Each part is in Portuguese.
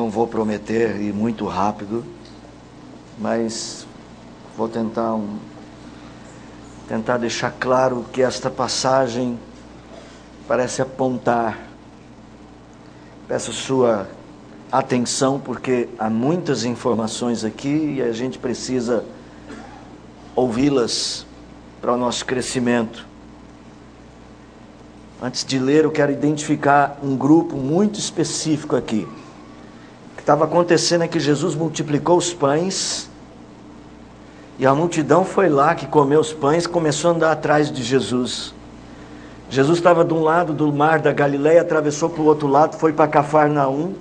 não vou prometer ir muito rápido, mas vou tentar deixar claro que esta passagem parece apontar. Peço sua atenção, porque há muitas informações aqui e a gente precisa ouvi-las para o nosso crescimento. Antes de ler, eu quero identificar um grupo muito específico aqui. O que estava acontecendo é que Jesus multiplicou os pães, e a multidão foi lá que comeu os pães, começou a andar atrás de Jesus. Jesus estava de um lado do mar da Galileia, atravessou para o outro lado, foi para Cafarnaum.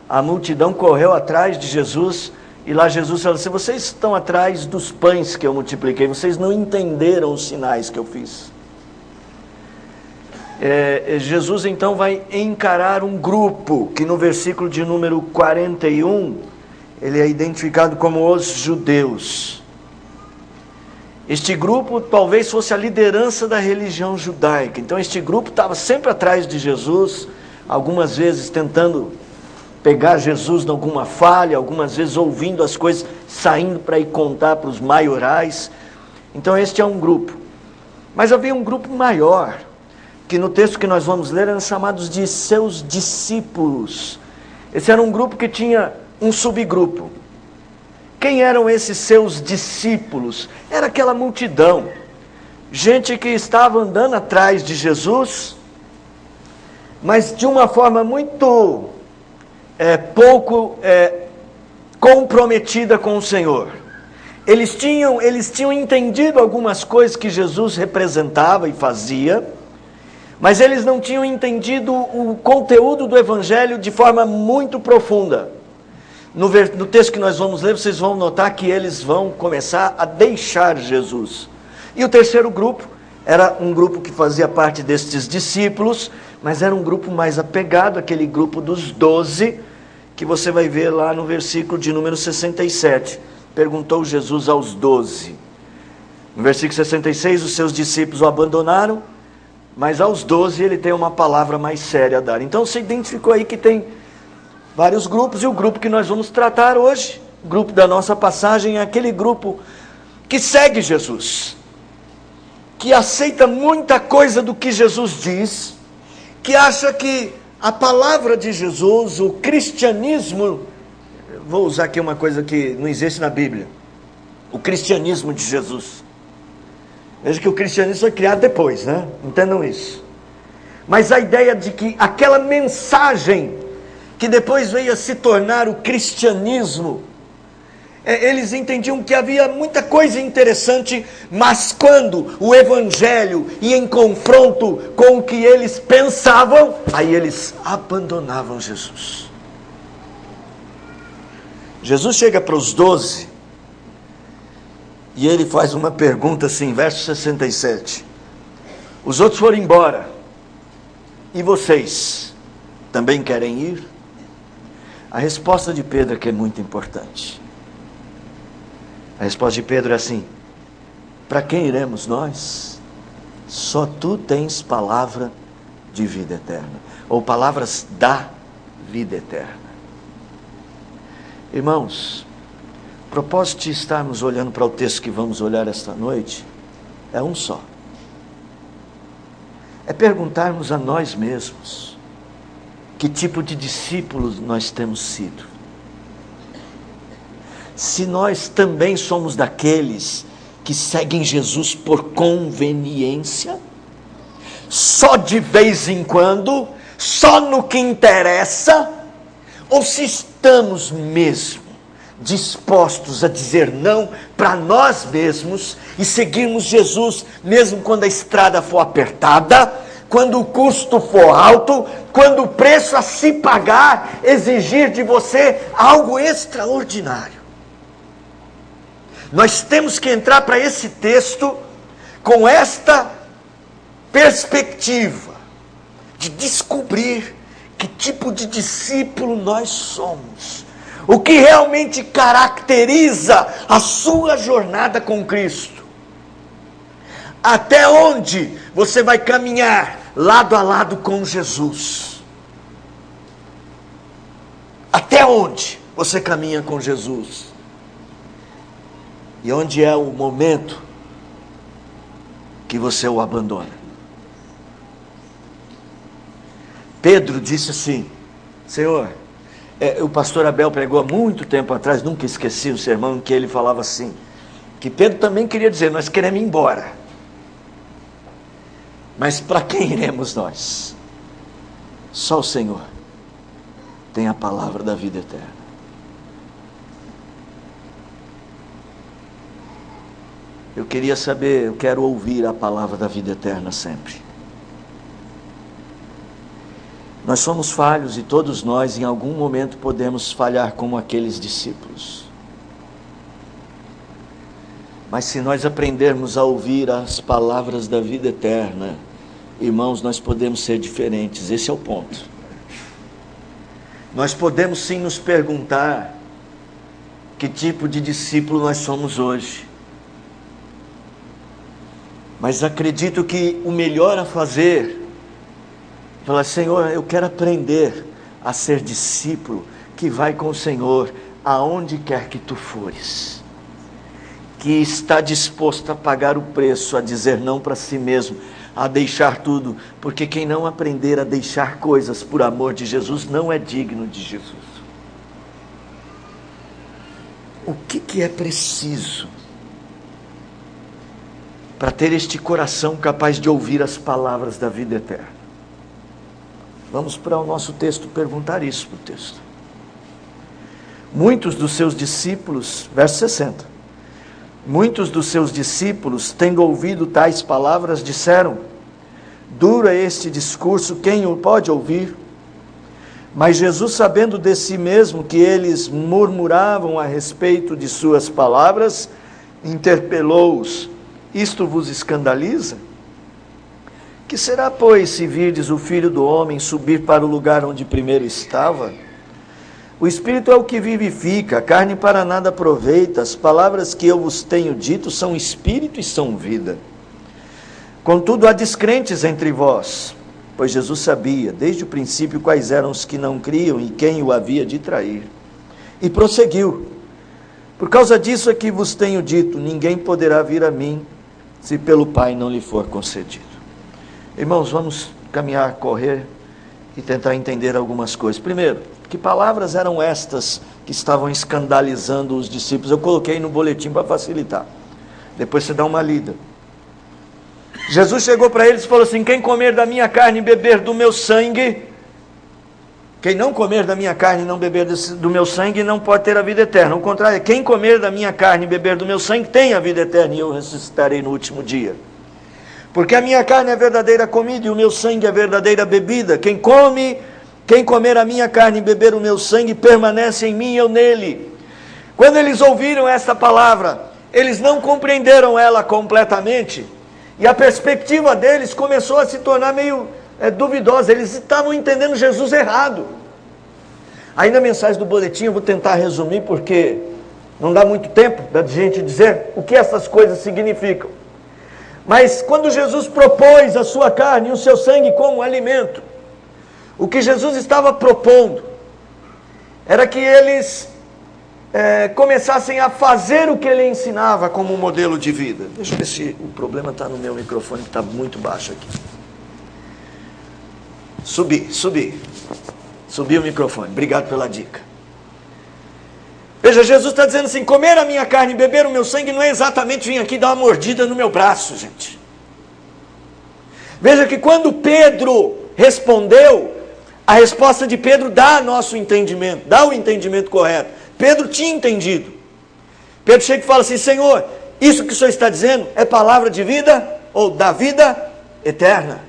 A multidão correu atrás de Jesus, e lá Jesus falou assim: vocês estão atrás dos pães que eu multipliquei, vocês não entenderam os sinais que eu fiz. Jesus então vai encarar um grupo, que no versículo de número 41, ele é identificado como os judeus. Este grupo talvez fosse a liderança da religião judaica. Então este grupo estava sempre atrás de Jesus, algumas vezes tentando pegar Jesus em alguma falha, algumas vezes ouvindo as coisas, saindo para ir contar para os maiorais. Então este é um grupo. Mas havia um grupo maior, que no texto que nós vamos ler eram chamados de seus discípulos. Esse era um grupo que tinha um subgrupo. Quem eram esses seus discípulos? Era aquela multidão, gente que estava andando atrás de Jesus, mas de uma forma muito pouco comprometida com o Senhor. Eles tinham entendido algumas coisas que Jesus representava e fazia, mas eles não tinham entendido o conteúdo do Evangelho de forma muito profunda. No texto que nós vamos ler, vocês vão notar que eles vão começar a deixar Jesus. E o terceiro grupo era um grupo que fazia parte destes discípulos, mas era um grupo mais apegado, aquele grupo dos 12, que você vai ver lá no versículo de número 67. Perguntou Jesus aos 12. No versículo 66, os seus discípulos o abandonaram, mas aos 12 ele tem uma palavra mais séria a dar. Então você identificou aí que tem vários grupos, e o grupo que nós vamos tratar hoje, o grupo da nossa passagem, é aquele grupo que segue Jesus, que aceita muita coisa do que Jesus diz, que acha que a palavra de Jesus, o cristianismo, vou usar aqui uma coisa que não existe na Bíblia, o cristianismo de Jesus. Veja que o cristianismo foi criado depois, né? Entendam isso. Mas a ideia de que aquela mensagem que depois veio a se tornar o cristianismo, eles entendiam que havia muita coisa interessante, mas quando o evangelho ia em confronto com o que eles pensavam, aí eles abandonavam Jesus. Jesus chega para os 12, e ele faz uma pergunta assim, verso 67. Os outros foram embora, e vocês também querem ir? A resposta de Pedro é que é muito importante. A resposta de Pedro é assim: para quem iremos nós? Só tu tens palavra de vida eterna, ou palavras da vida eterna. Irmãos, o propósito de estarmos olhando para o texto que vamos olhar esta noite é um só: é perguntarmos a nós mesmos que tipo de discípulos nós temos sido. Se nós também somos daqueles que seguem Jesus por conveniência, só de vez em quando, só no que interessa, ou se estamos mesmo dispostos a dizer não para nós mesmos e seguirmos Jesus mesmo quando a estrada for apertada, quando o custo for alto, quando o preço a se pagar exigir de você algo extraordinário. Nós temos que entrar para esse texto com esta perspectiva de descobrir que tipo de discípulo nós somos, o que realmente caracteriza a sua jornada com Cristo, até onde você vai caminhar lado a lado com Jesus. Até onde você caminha com Jesus? E onde é o momento que você o abandona? Pedro disse assim: Senhor, o pastor Abel pregou há muito tempo atrás, nunca esqueci o sermão em que ele falava assim, que Pedro também queria dizer: nós queremos ir embora, mas para quem iremos nós? Só o Senhor tem a palavra da vida eterna. Eu queria saber, eu quero ouvir a palavra da vida eterna sempre. Nós somos falhos e todos nós em algum momento podemos falhar como aqueles discípulos. Mas se nós aprendermos a ouvir as palavras da vida eterna, irmãos, nós podemos ser diferentes. Esse é o ponto. Nós podemos sim nos perguntar que tipo de discípulo nós somos hoje. Mas acredito que o melhor a fazer é falar: Senhor, eu quero aprender a ser discípulo que vai com o Senhor aonde quer que tu fores, que está disposto a pagar o preço, a dizer não para si mesmo, a deixar tudo, porque quem não aprender a deixar coisas por amor de Jesus não é digno de Jesus. O que é preciso para ter este coração capaz de ouvir as palavras da vida eterna? Vamos para o nosso texto perguntar isso para o texto. Muitos dos seus discípulos, verso 60, muitos dos seus discípulos, tendo ouvido tais palavras, disseram: duro é este discurso, quem o pode ouvir? Mas Jesus, sabendo de si mesmo que eles murmuravam a respeito de suas palavras, interpelou-os: isto vos escandaliza? Que será, pois, se virdes o Filho do Homem subir para o lugar onde primeiro estava? O Espírito é o que vivifica, a carne para nada aproveita. As palavras que eu vos tenho dito são Espírito e são vida. Contudo, há descrentes entre vós, pois Jesus sabia, desde o princípio, quais eram os que não criam e quem o havia de trair. E prosseguiu: por causa disso é que vos tenho dito, ninguém poderá vir a mim, se pelo Pai não lhe for concedido. Irmãos, vamos caminhar, correr e tentar entender algumas coisas. Primeiro, que palavras eram estas que estavam escandalizando os discípulos? Eu coloquei no boletim para facilitar. Depois você dá uma lida. Jesus chegou para eles e falou assim: quem comer da minha carne e beber do meu sangue, quem não comer da minha carne e não beber do meu sangue, não pode ter a vida eterna. Ao contrário, quem comer da minha carne e beber do meu sangue, tem a vida eterna, e eu ressuscitarei no último dia. Porque a minha carne é a verdadeira comida e o meu sangue é a verdadeira bebida. Quem comer a minha carne e beber o meu sangue, permanece em mim e eu nele. Quando eles ouviram esta palavra, eles não compreenderam ela completamente, e a perspectiva deles começou a se tornar meio duvidosa. Eles estavam entendendo Jesus errado. Aí na mensagem do boletim eu vou tentar resumir, porque não dá muito tempo da gente dizer o que essas coisas significam. Mas quando Jesus propôs a sua carne e o seu sangue como alimento, o que Jesus estava propondo era que eles começassem a fazer o que ele ensinava como um modelo de vida. Deixa eu ver se o problema está no meu microfone, que está muito baixo aqui. Subi o microfone, obrigado pela dica. Veja, Jesus está dizendo assim: comer a minha carne e beber o meu sangue não é exatamente vir aqui dar uma mordida no meu braço, gente. Veja que quando Pedro respondeu, a resposta de Pedro dá nosso entendimento, dá o entendimento correto. Pedro tinha entendido. Pedro chega e fala assim: Senhor, isso que o Senhor está dizendo é palavra de vida ou da vida eterna.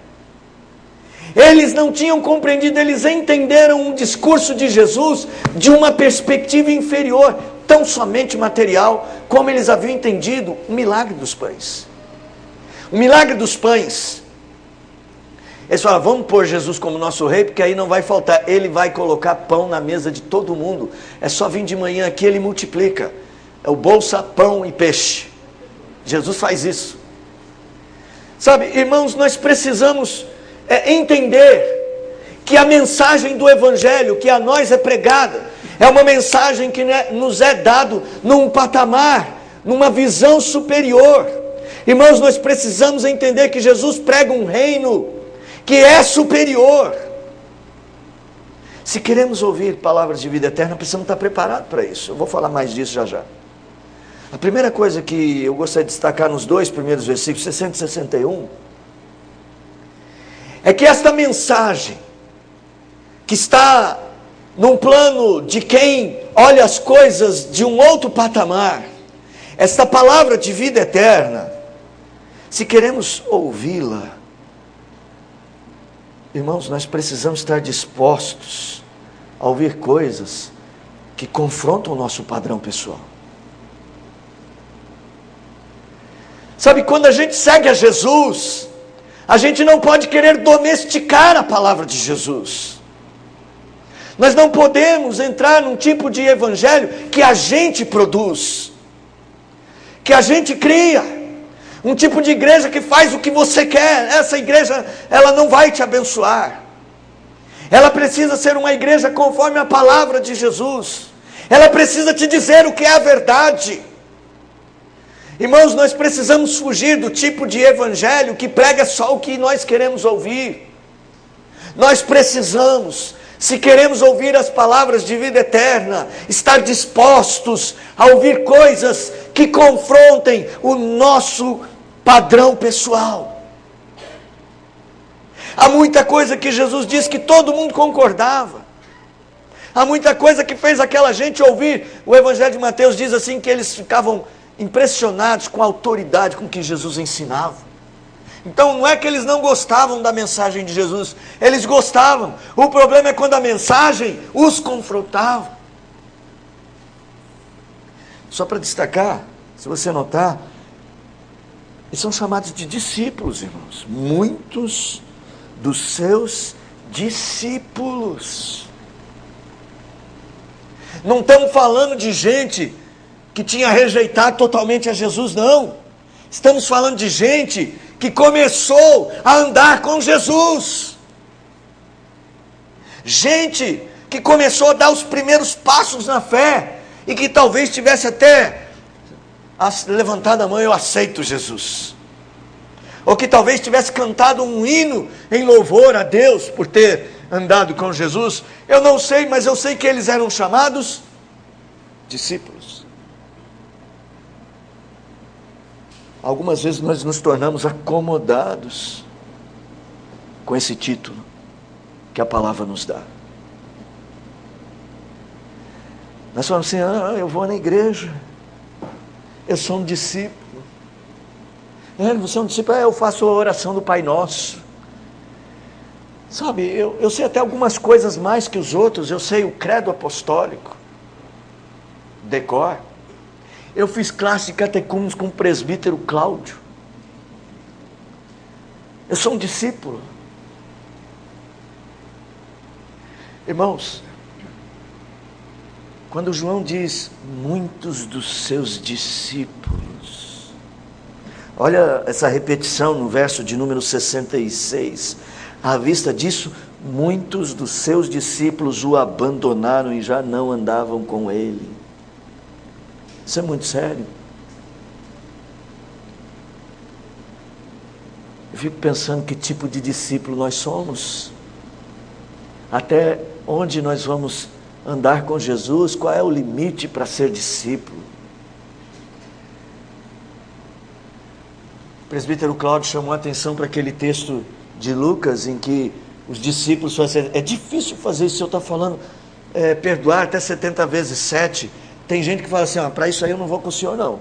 Eles não tinham compreendido, eles entenderam o discurso de Jesus de uma perspectiva inferior, tão somente material, como eles haviam entendido o milagre dos pães. O milagre dos pães, eles falaram: vamos pôr Jesus como nosso rei, porque aí não vai faltar, ele vai colocar pão na mesa de todo mundo, é só vir de manhã aqui, ele multiplica, é o bolsa, pão e peixe. Jesus faz isso. Sabe, irmãos, nós precisamos entender que a mensagem do Evangelho que a nós é pregada É uma mensagem que nos é dado num patamar, numa visão superior. Irmãos, nós precisamos entender que Jesus prega um reino que é superior. Se queremos ouvir palavras de vida eterna, precisamos estar preparados para isso. Eu vou falar mais disso já já. A primeira coisa que eu gostaria de destacar nos 2 primeiros versículos, 60 e 61, é que esta mensagem, que está num plano de quem olha as coisas de um outro patamar, esta palavra de vida eterna, se queremos ouvi-la, irmãos, nós precisamos estar dispostos a ouvir coisas que confrontam o nosso padrão pessoal. Sabe, quando a gente segue a Jesus, a gente não pode querer domesticar a palavra de Jesus. Nós não podemos entrar num tipo de evangelho que a gente produz, que a gente cria, um tipo de igreja que faz o que você quer. Essa igreja, ela não vai te abençoar. Ela precisa ser uma igreja conforme a palavra de Jesus. Ela precisa te dizer o que é a verdade. Irmãos, nós precisamos fugir do tipo de evangelho que prega só o que nós queremos ouvir. Nós precisamos, se queremos ouvir as palavras de vida eterna, estar dispostos a ouvir coisas que confrontem o nosso padrão pessoal. Há muita coisa que Jesus disse que todo mundo concordava. Há muita coisa que fez aquela gente ouvir. O Evangelho de Mateus diz assim que eles ficavam impressionados com a autoridade com que Jesus ensinava. Então não é que eles não gostavam da mensagem de Jesus, eles gostavam. O problema é quando a mensagem os confrontava. Só para destacar, se você notar, eles são chamados de discípulos, irmãos. Muitos dos seus discípulos. Não estamos falando de gente que tinha rejeitado totalmente a Jesus, não. Estamos falando de gente que começou a andar com Jesus. Gente que começou a dar os primeiros passos na fé e que talvez tivesse até levantado a mão: eu aceito Jesus. Ou que talvez tivesse cantado um hino em louvor a Deus por ter andado com Jesus. Eu não sei, mas eu sei que eles eram chamados discípulos. Algumas vezes nós nos tornamos acomodados com esse título que a palavra nos dá. Nós falamos assim: eu vou na igreja, eu sou um discípulo. Você é um discípulo? Eu faço a oração do Pai Nosso. Sabe, eu sei até algumas coisas mais que os outros. Eu sei o credo apostólico, decor. Eu fiz classe de catecúmenos com o presbítero Cláudio. Eu sou um discípulo. Irmãos, quando João diz muitos dos seus discípulos, olha essa repetição no verso de número 66. À vista disso, muitos dos seus discípulos o abandonaram e já não andavam com ele. Isso é muito sério. Eu fico pensando que tipo de discípulo nós somos. Até onde nós vamos andar com Jesus? Qual é o limite para ser discípulo? O presbítero Cláudio chamou a atenção para aquele texto de Lucas em que os discípulos falam assim: é difícil fazer isso. Se eu estou falando perdoar até 70 vezes 7. Tem gente que fala assim: para isso aí eu não vou com o senhor não.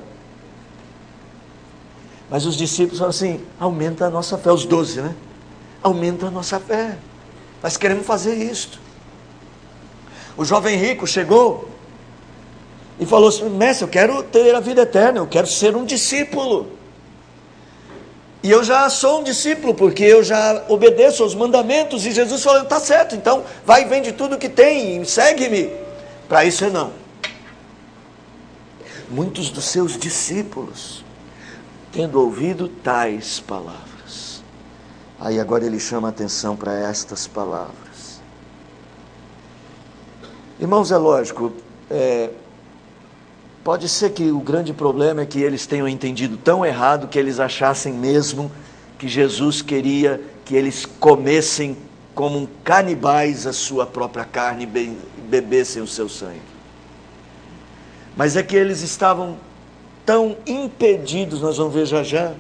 Mas os discípulos falam assim: aumenta a nossa fé. Os 12, né? Aumenta a nossa fé. Nós queremos fazer isto. O jovem rico chegou e falou assim: mestre, eu quero ter a vida eterna, eu quero ser um discípulo. E eu já sou um discípulo, porque eu já obedeço aos mandamentos. E Jesus falou: está certo, então vai e vende tudo que tem e segue-me. Para isso não. Muitos dos seus discípulos, tendo ouvido tais palavras. Aí agora ele chama a atenção para estas palavras. Irmãos, é lógico, pode ser que o grande problema é que eles tenham entendido tão errado que eles achassem mesmo que Jesus queria que eles comessem como canibais a sua própria carne e bebessem o seu sangue. Mas é que eles estavam tão impedidos, nós vamos ver já já,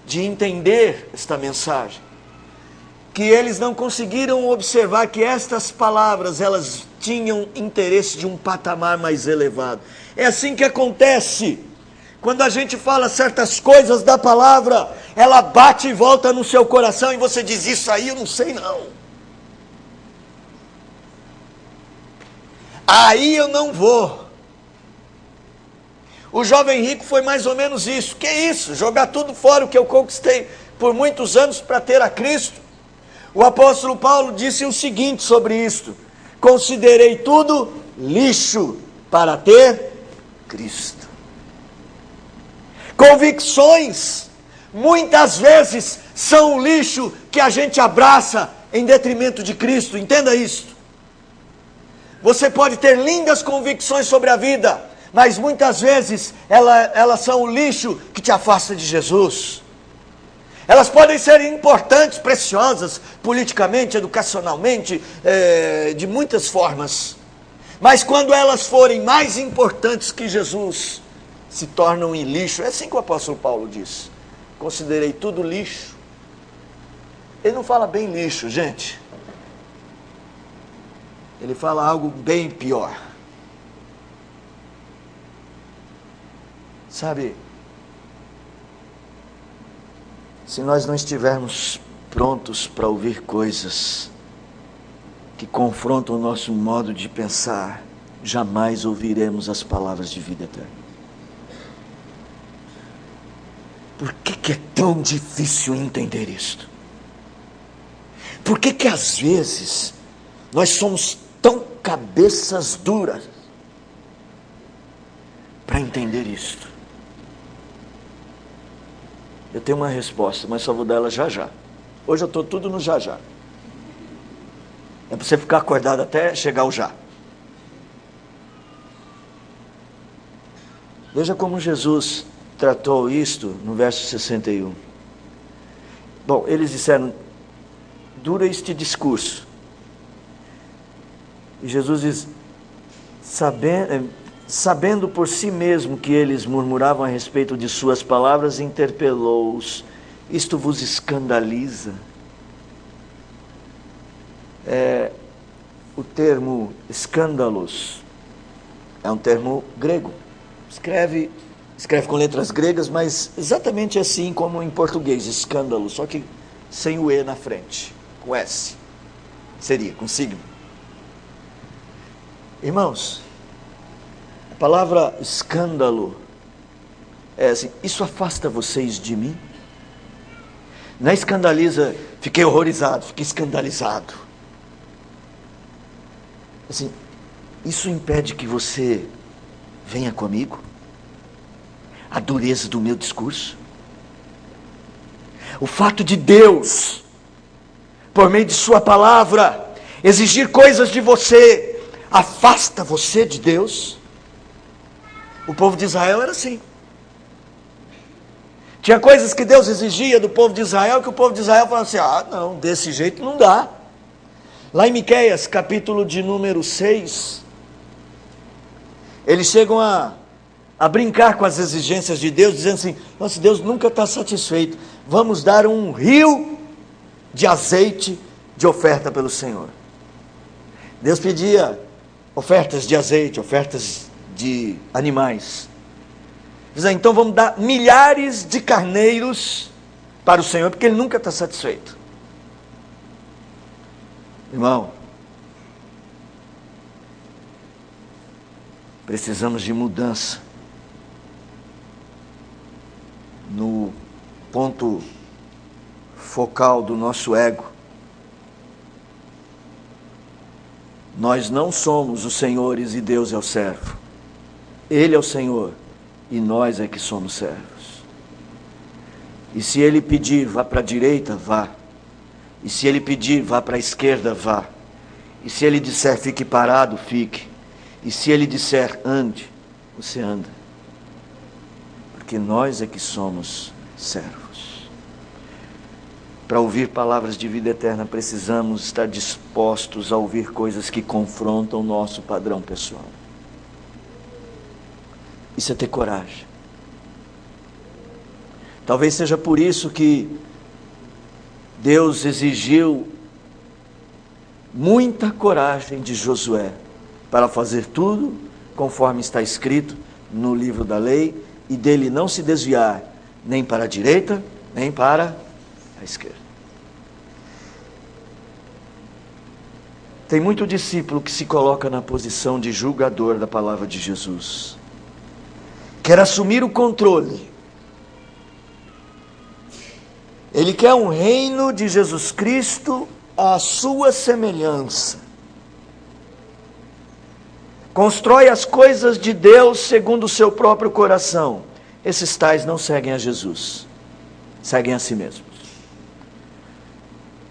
de entender esta mensagem, que eles não conseguiram observar que estas palavras, elas tinham interesse de um patamar mais elevado. É assim que acontece. Quando a gente fala certas coisas da palavra, ela bate e volta no seu coração e você diz, isso aí eu não sei não. Aí eu não vou. O jovem rico foi mais ou menos isso. Que isso? Jogar tudo fora o que eu conquistei por muitos anos para ter a Cristo. O apóstolo Paulo disse o seguinte sobre isto: considerei tudo lixo para ter Cristo. Convicções, muitas vezes, são o lixo que a gente abraça em detrimento de Cristo. Entenda isto. Você pode ter lindas convicções sobre a vida, mas muitas vezes elas são o lixo que te afasta de Jesus. Elas podem ser importantes, preciosas, politicamente, educacionalmente, de muitas formas. Mas quando elas forem mais importantes que Jesus, se tornam em lixo. É assim que o apóstolo Paulo diz. Considerei tudo lixo. Ele não fala bem lixo, gente. Ele fala algo bem pior. Sabe, se nós não estivermos prontos para ouvir coisas que confrontam o nosso modo de pensar, jamais ouviremos as palavras de vida eterna. Por que é tão difícil entender isto? Por que às vezes nós somos tão cabeças duras para entender isto? Eu tenho uma resposta, mas só vou dar ela já já. Hoje eu estou tudo no já já. É para você ficar acordado até chegar o já. Veja como Jesus tratou isto no verso 61. Bom, eles disseram, dura este discurso. E Jesus diz, sabendo por si mesmo que eles murmuravam a respeito de suas palavras, interpelou-os. Isto vos escandaliza? O termo escândalos é um termo grego. Escreve com letras gregas, mas exatamente assim como em português, escândalo, só que sem o E na frente, com S. Seria, com signo. Irmãos, a palavra escândalo é assim, isso afasta vocês de mim? Não é escandaliza, fiquei horrorizado, fiquei escandalizado. Assim, isso impede que você venha comigo? A dureza do meu discurso? O fato de Deus, por meio de sua palavra, exigir coisas de você, afasta você de Deus? O povo de Israel era assim. Tinha coisas que Deus exigia do povo de Israel, que o povo de Israel falava assim, não, desse jeito não dá. Lá em Miqueias, capítulo de número 6, eles chegam a brincar com as exigências de Deus, dizendo assim, nossa, Deus nunca está satisfeito, vamos dar um rio de azeite de oferta pelo Senhor. Deus pedia ofertas de azeite, ofertas de animais. Diz, então vamos dar milhares de carneiros para o Senhor, porque Ele nunca está satisfeito. Irmão, precisamos de mudança no ponto focal do nosso ego. Nós não somos os senhores e Deus é o servo. Ele é o Senhor e nós é que somos servos. E se Ele pedir, vá para a direita, vá. E se Ele pedir, vá para a esquerda, vá. E se Ele disser fique parado, fique. E se Ele disser ande, você anda. Porque nós é que somos servos. Para ouvir palavras de vida eterna, precisamos estar dispostos a ouvir coisas que confrontam o nosso padrão pessoal. Isso é ter coragem. Talvez seja por isso que Deus exigiu muita coragem de Josué para fazer tudo conforme está escrito no livro da lei e dele não se desviar nem para a direita, nem para a esquerda. Tem muito discípulo que se coloca na posição de julgador da palavra de Jesus. Quer assumir o controle. Ele quer um reino de Jesus Cristo à sua semelhança. Constrói as coisas de Deus segundo o seu próprio coração. Esses tais não seguem a Jesus, seguem a si mesmos.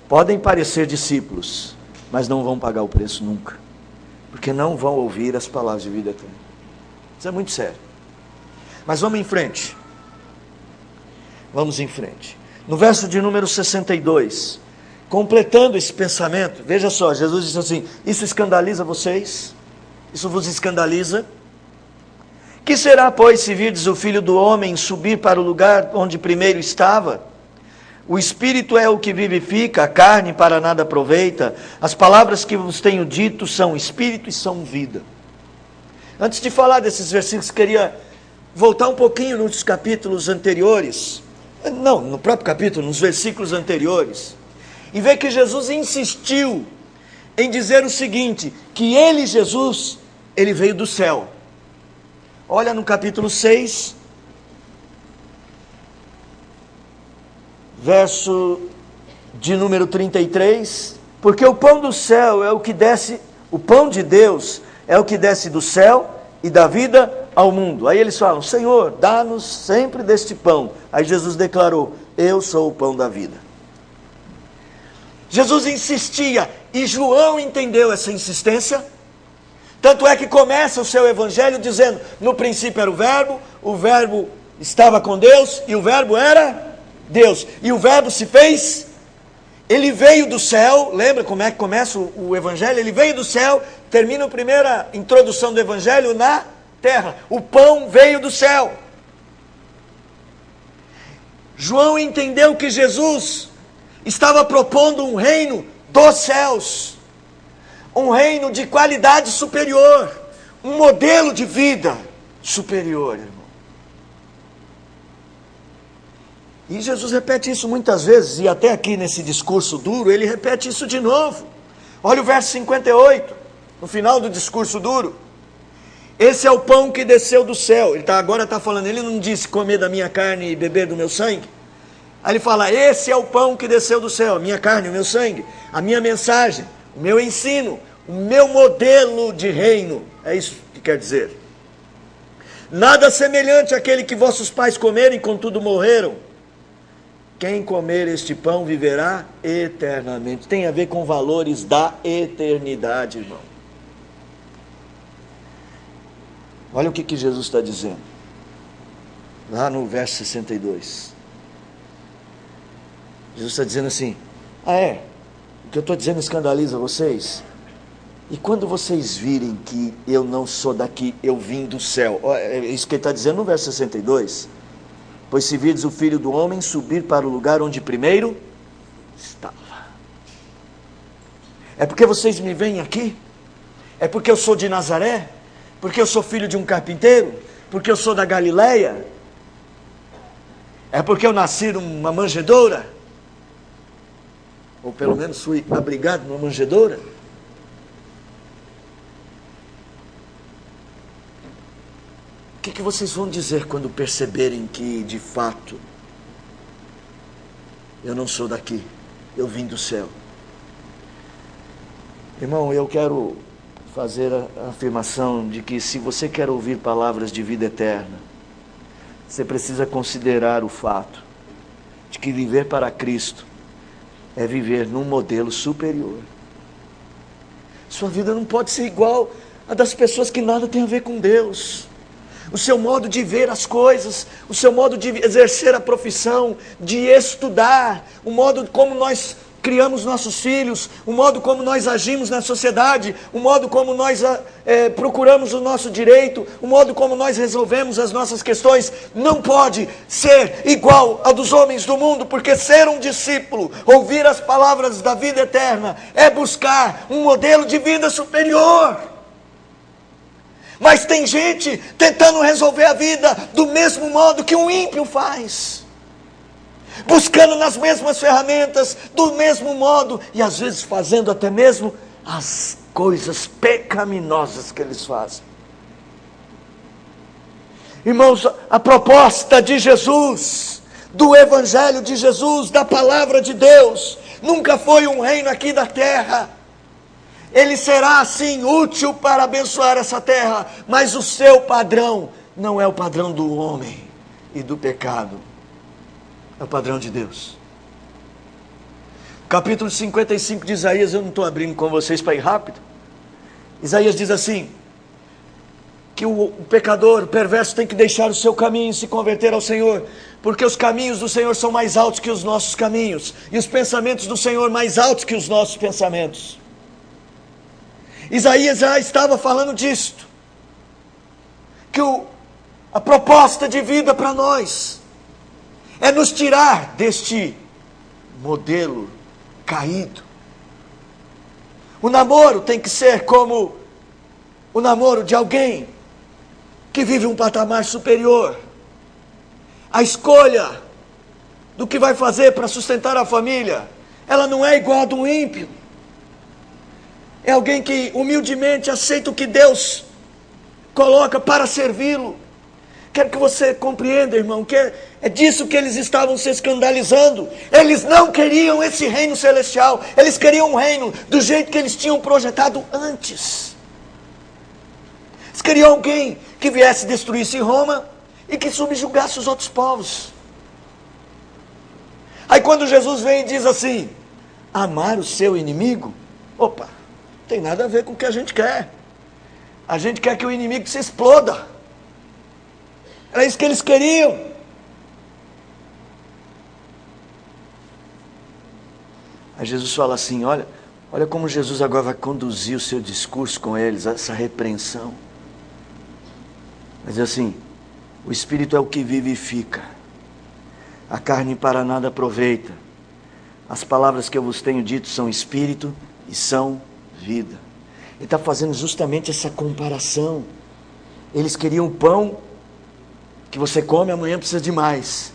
Podem parecer discípulos, mas não vão pagar o preço nunca, porque não vão ouvir as palavras de vida eterna. Isso é muito sério. Mas vamos em frente. Vamos em frente. No verso de número 62, completando esse pensamento, veja só, Jesus disse assim: isso escandaliza vocês? Isso vos escandaliza? Que será, pois, se virdes o Filho do Homem subir para o lugar onde primeiro estava? O Espírito é o que vivifica, a carne para nada aproveita. As palavras que vos tenho dito são Espírito e são vida. Antes de falar desses versículos, queria voltar um pouquinho nos capítulos anteriores. Não, no próprio capítulo, nos versículos anteriores. E ver que Jesus insistiu em dizer o seguinte, que ele, Jesus, ele veio do céu. Olha no capítulo 6, verso de número 33, porque o pão do céu é o que desce, o pão de Deus é o que desce do céu e dá vida ao mundo. Aí eles falam: Senhor, dá-nos sempre deste pão. Aí Jesus declarou: eu sou o pão da vida. Jesus insistia, e João entendeu essa insistência. Tanto é que começa o seu evangelho dizendo: no princípio era o verbo estava com Deus, e o verbo era Deus. E o verbo se fez, ele veio do céu. Lembra como é que começa o evangelho? Ele veio do céu, termina a primeira introdução do evangelho na terra. O pão veio do céu. João entendeu que Jesus estava propondo um reino dos céus, um reino de qualidade superior, um modelo de vida superior, irmão. E Jesus repete isso muitas vezes, e até aqui nesse discurso duro, ele repete isso de novo. Olha o verso 58, no final do discurso duro. Esse é o pão que desceu do céu. Ele agora está falando, ele não disse comer da minha carne e beber do meu sangue. Aí ele fala: esse é o pão que desceu do céu, a minha carne, o meu sangue, a minha mensagem, o meu ensino, o meu modelo de reino. É isso que quer dizer. Nada semelhante àquele que vossos pais comerem, contudo morreram. Quem comer este pão viverá eternamente. Tem a ver com valores da eternidade, irmão. Olha o que Jesus está dizendo, lá no verso 62. Jesus está dizendo assim: o que eu estou dizendo escandaliza vocês? E quando vocês virem que eu não sou daqui, eu vim do céu. É isso que ele está dizendo no verso 62. Pois se virdes o Filho do Homem subir para o lugar onde primeiro estava. É porque vocês me veem aqui? É porque eu sou de Nazaré? Porque eu sou filho de um carpinteiro? Porque eu sou da Galileia? É porque eu nasci numa manjedoura? Ou pelo menos fui abrigado numa manjedoura? O que vocês vão dizer quando perceberem que, de fato, eu não sou daqui, eu vim do céu? Irmão, eu quero fazer a afirmação de que, se você quer ouvir palavras de vida eterna, você precisa considerar o fato de que viver para Cristo é viver num modelo superior. Sua vida não pode ser igual a das pessoas que nada tem a ver com Deus. O seu modo de ver as coisas, o seu modo de exercer a profissão, de estudar, o modo como nós criamos nossos filhos, o modo como nós agimos na sociedade, o modo como nós procuramos o nosso direito, o modo como nós resolvemos as nossas questões, não pode ser igual ao dos homens do mundo, porque ser um discípulo, ouvir as palavras da vida eterna, é buscar um modelo de vida superior. Mas tem gente tentando resolver a vida do mesmo modo que um ímpio faz, buscando nas mesmas ferramentas, do mesmo modo, e às vezes fazendo até mesmo as coisas pecaminosas que eles fazem. Irmãos, a proposta de Jesus, do Evangelho de Jesus, da Palavra de Deus, nunca foi um reino aqui da terra. Ele será sim útil para abençoar essa terra, mas o seu padrão não é o padrão do homem e do pecado, é o padrão de Deus. Capítulo 55 de Isaías, eu não estou abrindo com vocês para ir rápido. Isaías diz assim, que o pecador, o perverso, tem que deixar o seu caminho e se converter ao Senhor, porque os caminhos do Senhor são mais altos que os nossos caminhos, e os pensamentos do Senhor mais altos que os nossos pensamentos. Isaías já estava falando disto, que a proposta de vida para nós é nos tirar deste modelo caído. O namoro tem que ser como o namoro de alguém que vive um patamar superior. A escolha do que vai fazer para sustentar a família, ela não é igual a de um ímpio. É alguém que humildemente aceita o que Deus coloca para servi-lo. Quero que você compreenda, irmão, que é disso que eles estavam se escandalizando. Eles não queriam esse reino celestial. Eles queriam um reino do jeito que eles tinham projetado antes. Eles queriam alguém que viesse destruísse Roma e que subjugasse os outros povos. Aí quando Jesus vem e diz assim, amar o seu inimigo, opa, não tem nada a ver com o que a gente quer. A gente quer que o inimigo se exploda. Era isso que eles queriam. Aí Jesus fala assim, olha como Jesus agora vai conduzir o seu discurso com eles, essa repreensão. Mas assim, o Espírito é o que vivifica, a carne para nada aproveita. As palavras que eu vos tenho dito são Espírito e são vida. Ele está fazendo justamente essa comparação. Eles queriam o pão que você come, amanhã precisa de mais.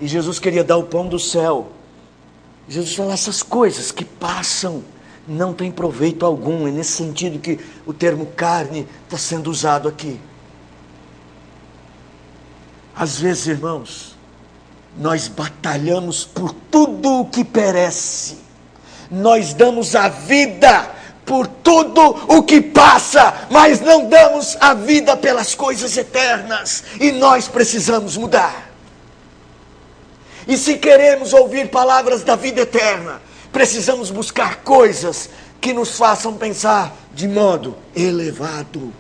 E Jesus queria dar o pão do céu. Jesus fala, essas coisas que passam não tem proveito algum. É nesse sentido que o termo carne está sendo usado aqui. Às vezes, irmãos, nós batalhamos por tudo o que perece. Nós damos a vida por tudo o que passa, mas não damos a vida pelas coisas eternas. E nós precisamos mudar. E se queremos ouvir palavras da vida eterna, precisamos buscar coisas que nos façam pensar de modo elevado.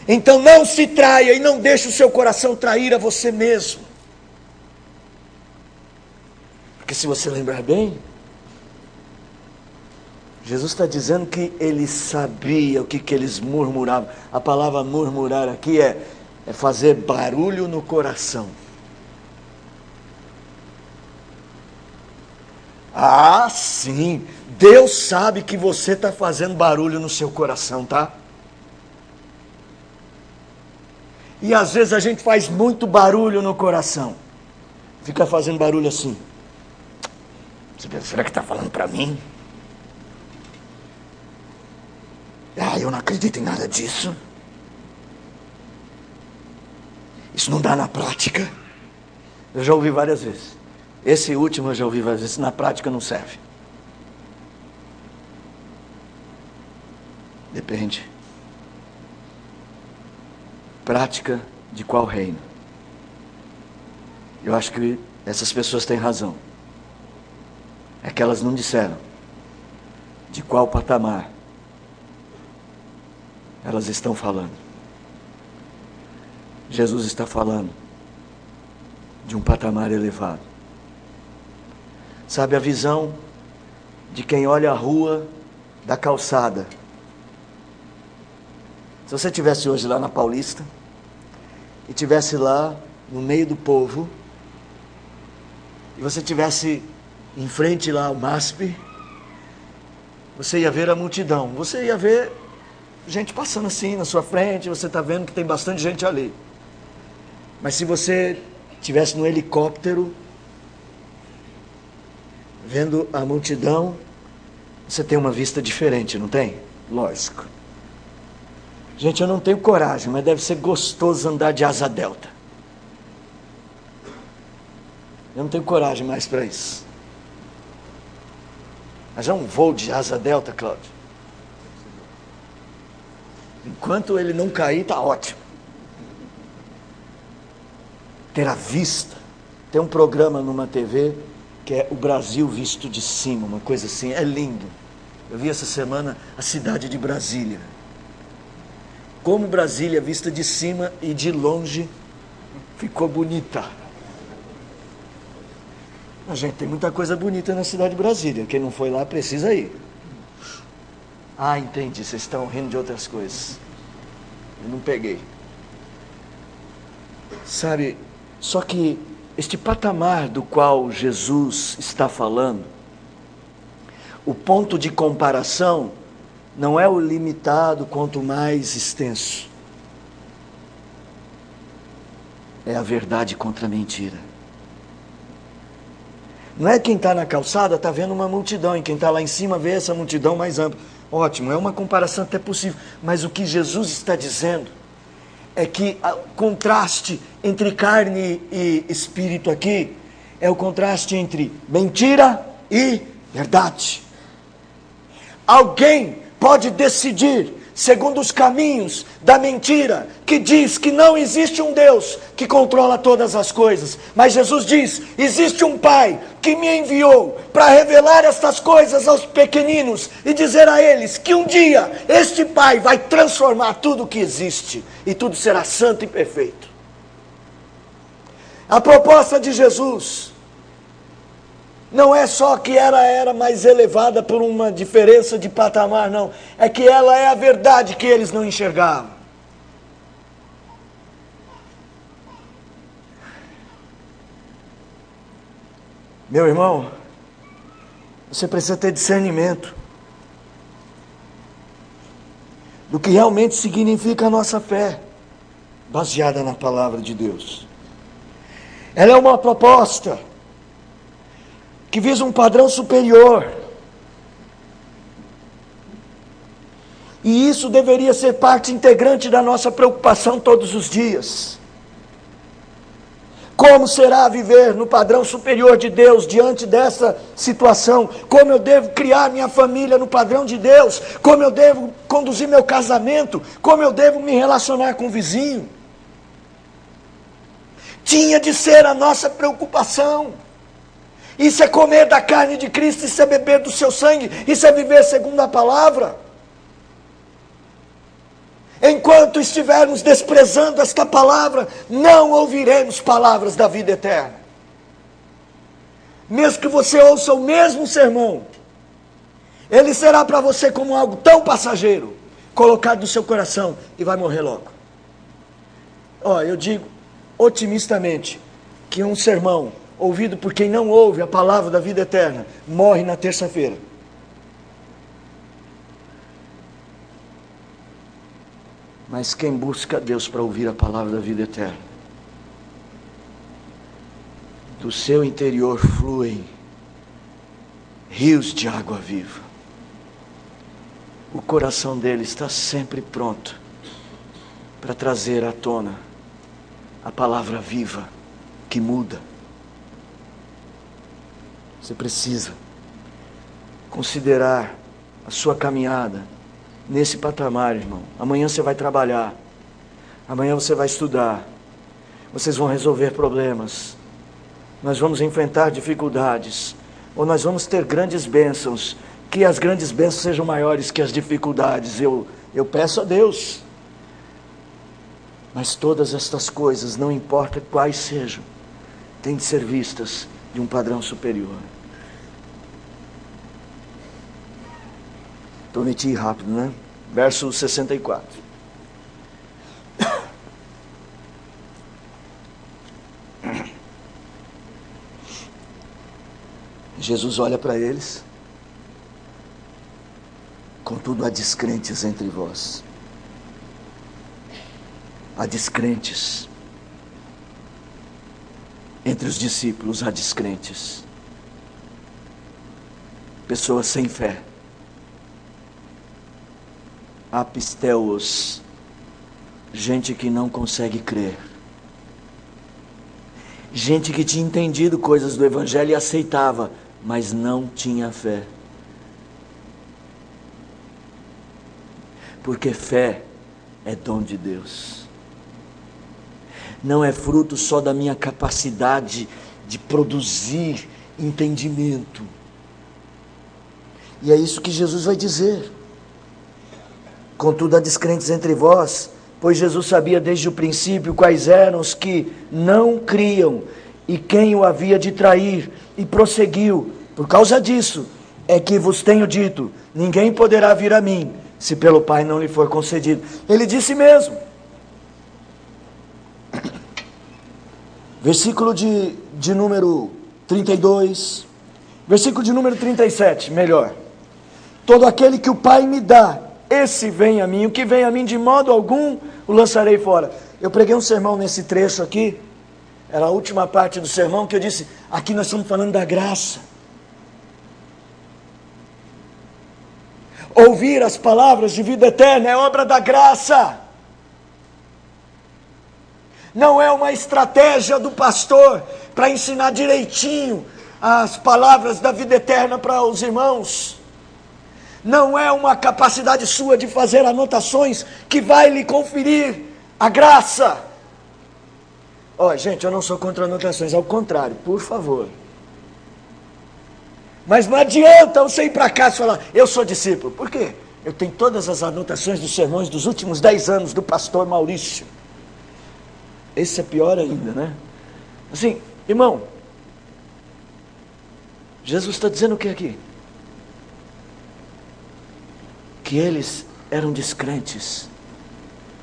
Então não se traia e não deixe o seu coração trair a você mesmo. Porque se você lembrar bem, Jesus está dizendo que ele sabia o que eles murmuravam. A palavra murmurar aqui é fazer barulho no coração. Ah, sim, Deus sabe que você está fazendo barulho no seu coração, tá? E às vezes a gente faz muito barulho no coração. Fica fazendo barulho assim. Você pensa, será que está falando para mim? Ah, eu não acredito em nada disso. Isso não dá na prática. Eu já ouvi várias vezes. Esse último eu já ouvi várias vezes. Na prática não serve. Depende. Prática de qual reino? Eu acho que essas pessoas têm razão. É que elas não disseram. de qual patamar elas estão falando. Jesus está falando de um patamar elevado. Sabe, a visão de quem olha a rua da calçada. Se você estivesse hoje lá na Paulista e estivesse lá no meio do povo, e você estivesse em frente lá ao MASP, você ia ver a multidão, você ia ver gente passando assim na sua frente, você está vendo que tem bastante gente ali. Mas se você estivesse no helicóptero, vendo a multidão, você tem uma vista diferente, não tem? Lógico. Gente, eu não tenho coragem, mas deve ser gostoso andar de asa delta. Eu não tenho coragem mais para isso. Mas é um voo de asa delta, Cláudio. Enquanto ele não cair, está ótimo. Ter a vista. Tem um programa numa TV que é o Brasil visto de cima, uma coisa assim, é lindo. Eu vi essa semana a cidade de Brasília. Como Brasília vista de cima e de longe ficou bonita. A gente tem muita coisa bonita na cidade de Brasília. Quem não foi lá precisa ir. Ah, entendi, vocês estão rindo de outras coisas. Eu não peguei. Sabe, só que este patamar do qual Jesus está falando, o ponto de comparação não é o limitado quanto mais extenso. É a verdade contra a mentira. Não é quem está na calçada está vendo uma multidão, e quem está lá em cima vê essa multidão mais ampla. Ótimo, é uma comparação até possível. Mas o que Jesus está dizendo é que o contraste entre carne e espírito aqui é o contraste entre mentira e verdade. Alguém pode decidir segundo os caminhos da mentira, que diz que não existe um Deus que controla todas as coisas. Mas Jesus diz, existe um Pai que me enviou para revelar estas coisas aos pequeninos e dizer a eles que um dia este Pai vai transformar tudo o que existe e tudo será santo e perfeito. A proposta de Jesus não é só que ela era mais elevada por uma diferença de patamar, não. É que ela é a verdade que eles não enxergavam. Meu irmão, você precisa ter discernimento do que realmente significa a nossa fé, baseada na palavra de Deus. Ela é uma proposta que visa um padrão superior. E isso deveria ser parte integrante da nossa preocupação todos os dias. Como será viver no padrão superior de Deus diante dessa situação? Como eu devo criar minha família no padrão de Deus? Como eu devo conduzir meu casamento? Como eu devo me relacionar com o vizinho? Tinha de ser a nossa preocupação. Isso é comer da carne de Cristo, isso é beber do seu sangue, isso é viver segundo a palavra. Enquanto estivermos desprezando esta palavra, não ouviremos palavras da vida eterna. Mesmo que você ouça o mesmo sermão, ele será para você como algo tão passageiro, colocado no seu coração e vai morrer logo. Eu digo otimistamente que um sermão ouvido por quem não ouve a palavra da vida eterna, morre na terça-feira. Mas quem busca Deus para ouvir a palavra da vida eterna, do seu interior fluem rios de água viva. O coração dele está sempre pronto para trazer à tona a palavra viva que muda. Você precisa considerar a sua caminhada nesse patamar, irmão. Amanhã você vai trabalhar. Amanhã você vai estudar. Vocês vão resolver problemas. Nós vamos enfrentar dificuldades. Ou nós vamos ter grandes bênçãos que as grandes bênçãos sejam maiores que as dificuldades. Eu peço a Deus. Mas todas estas coisas, não importa quais sejam, têm de ser vistas de um padrão superior. Prometi ir rápido, né? Verso 64. Jesus olha para eles. Contudo, há descrentes entre vós. Há descrentes. Entre os discípulos há descrentes. Pessoas sem fé. Apisteos. Gente que não consegue crer. Gente que tinha entendido coisas do Evangelho e aceitava, mas não tinha fé. Porque fé é dom de Deus. Não é fruto só da minha capacidade de produzir entendimento. E é isso que Jesus vai dizer. Contudo, há descrentes entre vós, pois Jesus sabia desde o princípio quais eram os que não criam e quem o havia de trair, e prosseguiu. Por causa disso é que vos tenho dito: ninguém poderá vir a mim, se pelo Pai não lhe for concedido. Ele disse mesmo. Versículo de número 32, versículo de número 37, melhor. Todo aquele que o Pai me dá, esse vem a mim. O que vem a mim, de modo algum o lançarei fora. Eu preguei um sermão nesse trecho aqui, era a última parte do sermão, que eu disse: aqui nós estamos falando da graça. Ouvir as palavras de vida eterna é obra da graça. Não é uma estratégia do pastor para ensinar direitinho as palavras da vida eterna para os irmãos. Não é uma capacidade sua de fazer anotações que vai lhe conferir a graça. Ó, gente, eu não sou contra anotações, ao contrário, por favor. Mas não adianta você ir para casa e falar: eu sou discípulo. Por quê? Eu tenho todas as anotações dos sermões dos últimos 10 anos do pastor Maurício. Esse é pior ainda, né? Assim, irmão, Jesus está dizendo o que aqui? Que eles eram descrentes,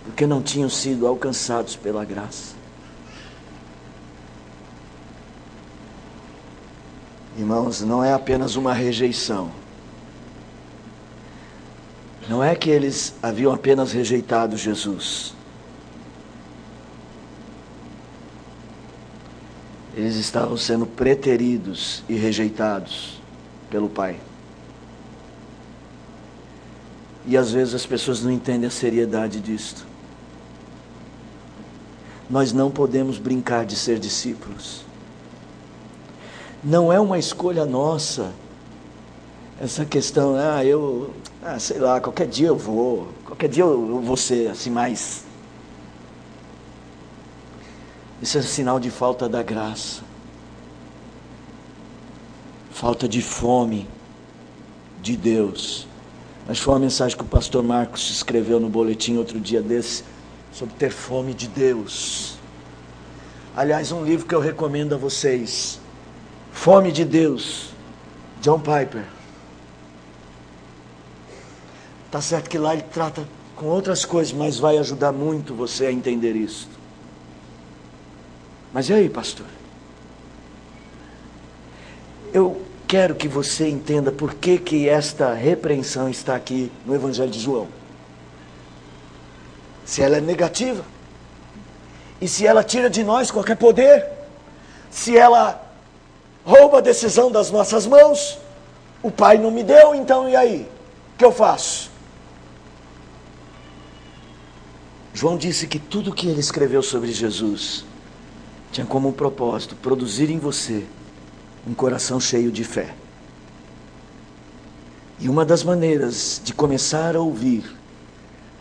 porque não tinham sido alcançados pela graça. Irmãos, não é apenas uma rejeição. Não é que eles haviam apenas rejeitado Jesus. Eles estavam sendo preteridos e rejeitados pelo Pai. E às vezes as pessoas não entendem a seriedade disto. Nós não podemos brincar de ser discípulos. Não é uma escolha nossa. Essa questão, sei lá, qualquer dia eu vou ser assim mais. Isso é sinal de falta da graça. Falta de fome de Deus. Mas foi uma mensagem que o pastor Marcos escreveu no boletim outro dia desse, sobre ter fome de Deus. Aliás, um livro que eu recomendo a vocês, Fome de Deus, John Piper. Tá certo que lá ele trata com outras coisas, mas vai ajudar muito você a entender isso. Mas e aí, pastor? Eu quero que você entenda por que esta repreensão está aqui no Evangelho de João. Se ela é negativa, e se ela tira de nós qualquer poder, se ela rouba a decisão das nossas mãos, o Pai não me deu, então e aí? O que eu faço? João disse que tudo o que ele escreveu sobre Jesus tinha como propósito produzir em você um coração cheio de fé. E uma das maneiras de começar a ouvir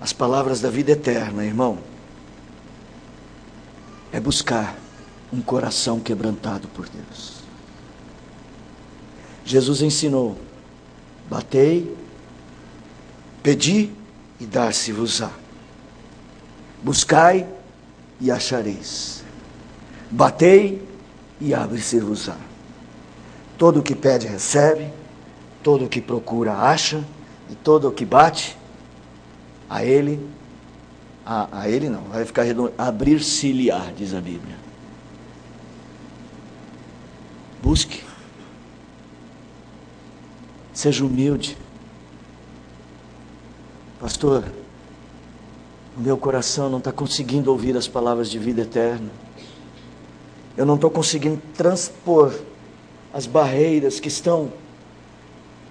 as palavras da vida eterna, irmão, é buscar um coração quebrantado por Deus. Jesus ensinou Batei, pedi e dar-se-vos-á. Buscai e achareis. Batei e abre-se-vos-á. Todo o que pede recebe, todo o que procura acha, e todo o que bate, a ele não, vai ficar redondo, abrir-se-lhe-á, diz a Bíblia. Busque. Seja humilde. Pastor, o meu coração não está conseguindo ouvir as palavras de vida eterna. Eu não estou conseguindo transpor as barreiras que estão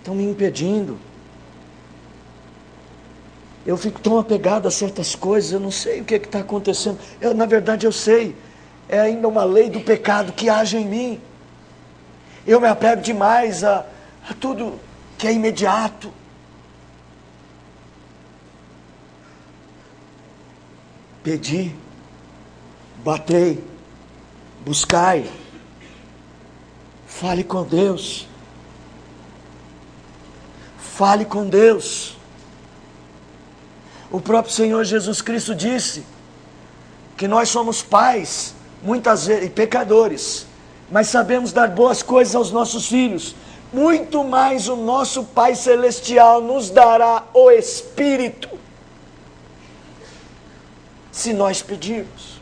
me impedindo. Eu fico tão apegado a certas coisas, eu não sei o que está acontecendo. Na verdade eu sei, é ainda uma lei do pecado que age em mim. Eu me apego demais a tudo que é imediato. Pedi, batei, buscai, fale com Deus. Fale com Deus. O próprio Senhor Jesus Cristo disse que nós somos pais, muitas vezes, e pecadores, mas sabemos dar boas coisas aos nossos filhos. Muito mais o nosso Pai Celestial nos dará o Espírito, se nós pedirmos.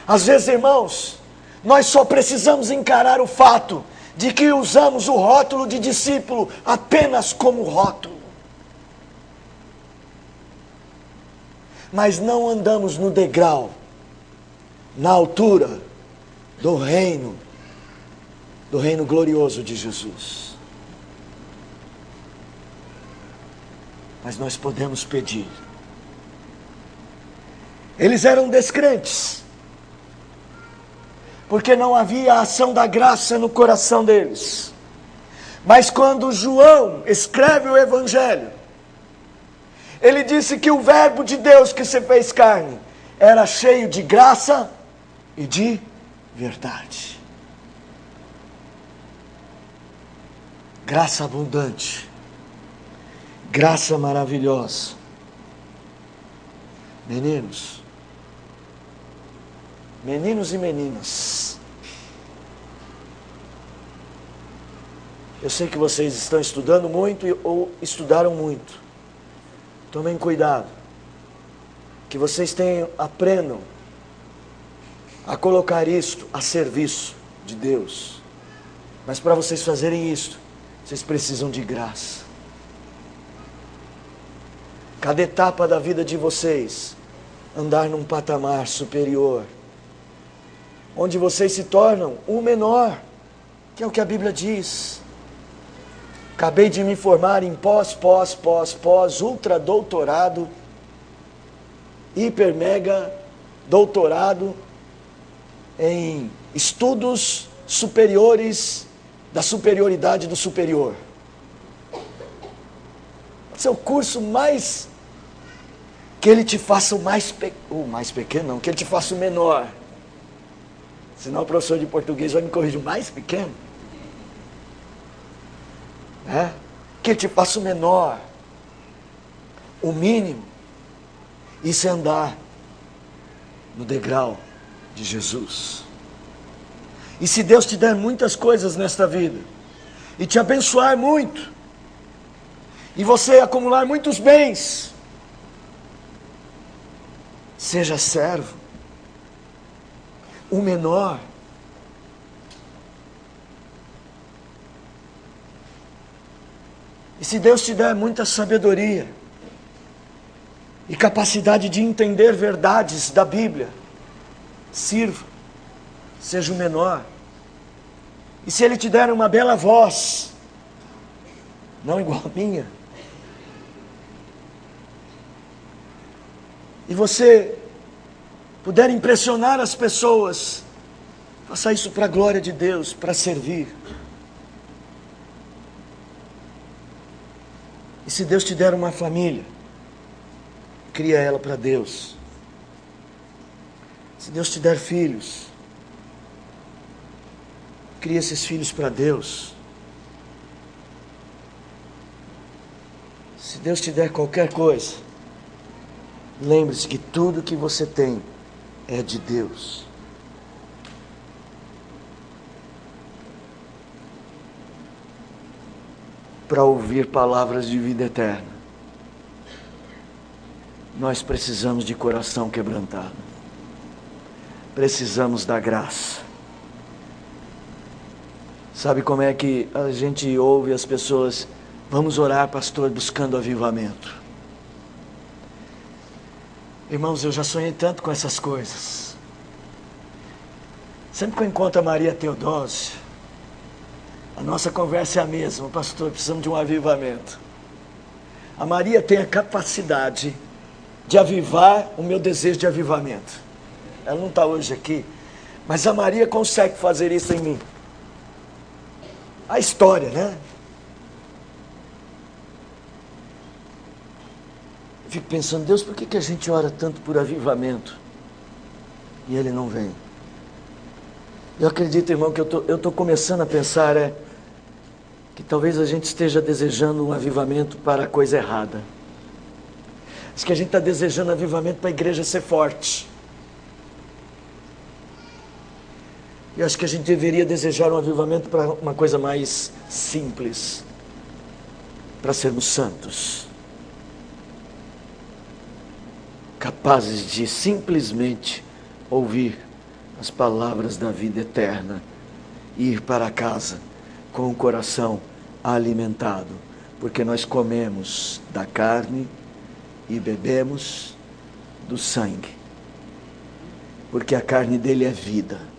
Às vezes, irmãos, nós só precisamos encarar o fato de que usamos o rótulo de discípulo apenas como rótulo. Mas não andamos no degrau, na altura do reino glorioso de Jesus. Mas nós podemos pedir. Eles eram descrentes, porque não havia a ação da graça no coração deles. Mas quando João escreve o Evangelho, ele disse que o verbo de Deus que se fez carne era cheio de graça e de verdade. Graça abundante, graça maravilhosa. Meninos e meninas, eu sei que vocês estão estudando muito ou estudaram muito. Tomem cuidado, que vocês aprendam a colocar isto a serviço de Deus. Mas para vocês fazerem isto, vocês precisam de graça. Cada etapa da vida de vocês, andar num patamar superior, onde vocês se tornam o menor, que é o que a Bíblia diz. Acabei de me formar em pós, ultra doutorado, hiper mega doutorado em estudos superiores da superioridade do superior. Esse é o curso mais que ele te faça mais pequeno não, que ele te faça o menor. Senão o professor de português vai me corrigir, o mais pequeno. Que ele te faça o menor, o mínimo. Isso é andar no degrau de Jesus. E se Deus te der muitas coisas nesta vida, e te abençoar muito, e você acumular muitos bens, seja servo, o menor. E se Deus te der muita sabedoria e capacidade de entender verdades da Bíblia, sirva, seja o menor. E se Ele te der uma bela voz, não igual a minha, e você puder impressionar as pessoas, faça isso para a glória de Deus, para servir. E se Deus te der uma família, cria ela para Deus. Se Deus te der filhos, cria esses filhos para Deus. Se Deus te der qualquer coisa, lembre-se que tudo que você tem é de Deus. Para ouvir palavras de vida eterna, nós precisamos de coração quebrantado. Precisamos da graça. Sabe como é que a gente ouve as pessoas: vamos orar, pastor, buscando avivamento. Irmãos, eu já sonhei tanto com essas coisas. Sempre que eu encontro a Maria Teodósia, a nossa conversa é a mesma: pastor, precisamos de um avivamento. A Maria tem a capacidade de avivar o meu desejo de avivamento. Ela não está hoje aqui, mas a Maria consegue fazer isso em mim. A história, né? Eu fico pensando: Deus, por que a gente ora tanto por avivamento e ele não vem? Eu acredito, irmão, que eu estou começando a pensar que talvez a gente esteja desejando um avivamento para a coisa errada. Acho que a gente está desejando avivamento para a igreja ser forte. Eu acho que a gente deveria desejar um avivamento para uma coisa mais simples, para sermos santos, capazes de simplesmente ouvir as palavras da vida eterna e ir para casa com o coração alimentado, porque nós comemos da carne e bebemos do sangue, porque a carne dele é vida,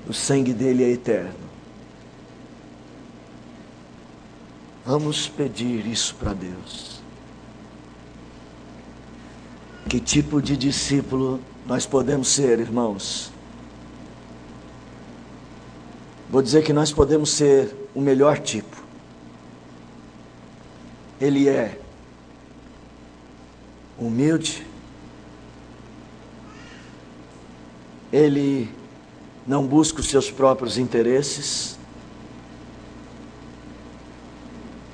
o sangue dele é eterno. Vamos pedir isso para Deus. Que tipo de discípulo nós podemos ser, irmãos? Vou dizer que nós podemos ser o melhor tipo. Ele é humilde, ele não busca os seus próprios interesses,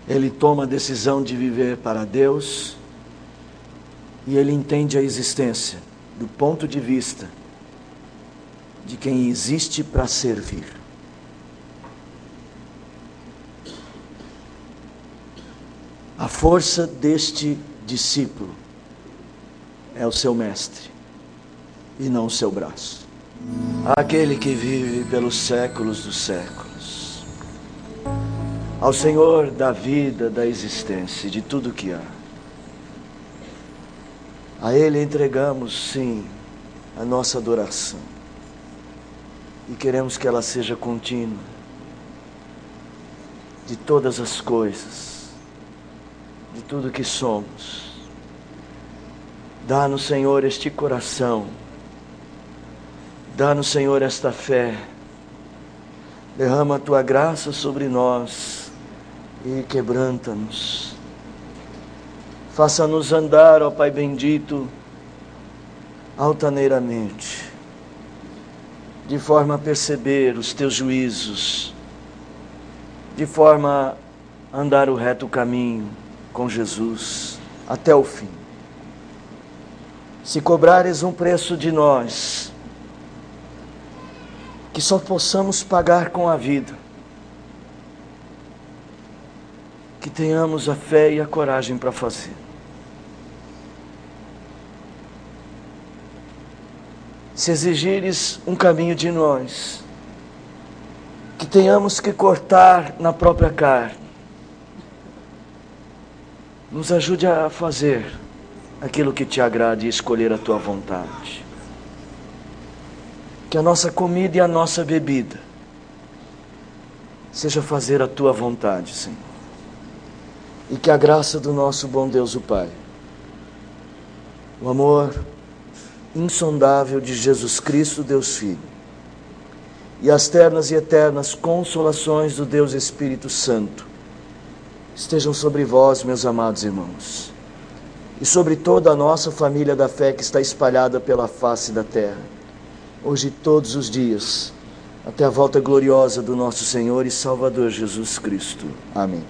ele toma a decisão de viver para Deus e ele entende a existência do ponto de vista de quem existe para servir. A força deste discípulo é o seu mestre e não o seu braço. Aquele que vive pelos séculos dos séculos, ao Senhor da vida, da existência e de tudo que há, a Ele entregamos, sim, a nossa adoração e queremos que ela seja contínua, de todas as coisas, de tudo que somos. Dá-nos, Senhor, este coração, dá-nos, Senhor, esta fé, derrama a Tua graça sobre nós e quebranta-nos. Faça-nos andar, ó Pai bendito, altaneiramente, de forma a perceber os Teus juízos, de forma a andar o reto caminho com Jesus até o fim. Se cobrares um preço de nós, que só possamos pagar com a vida, que tenhamos a fé e a coragem para fazer. Se exigires um caminho de nós, que tenhamos que cortar na própria carne, nos ajude a fazer aquilo que te agrade e escolher a Tua vontade. Que a nossa comida e a nossa bebida seja fazer a Tua vontade, Senhor. E que a graça do nosso bom Deus, o Pai, o amor insondável de Jesus Cristo, Deus Filho, e as ternas e eternas consolações do Deus Espírito Santo, estejam sobre vós, meus amados irmãos, e sobre toda a nossa família da fé que está espalhada pela face da terra, hoje e todos os dias, até a volta gloriosa do nosso Senhor e Salvador Jesus Cristo. Amém.